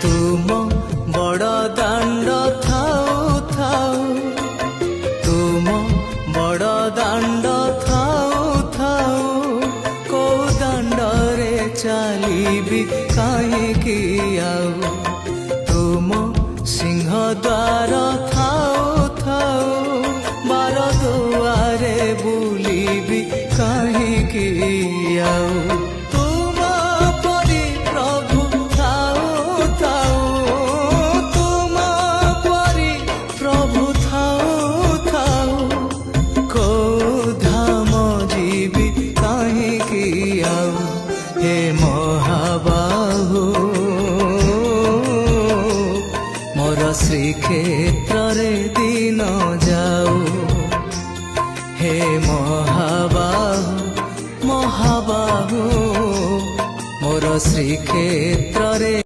तुम बड़ दाण्ड थाऊ थाऊ तुम बड़ दाण्ड थाऊ थाऊ को दाण्डरे चलिबी काहेकि आउ तुम सिंह द्वार थाऊ थाऊ बार दुआरे बुलिबी काहेकि आउ तुम परी प्रभु थाऊ थाऊ तुम परी प्रभु थाऊ थाऊ को धाम जीवी काहेकि आउ हे महाबाहु मोर श्रीक्षेत्र रे दिन जाऊ हे महाबाहु महाबाहु मोर श्रीक्षेत्र रे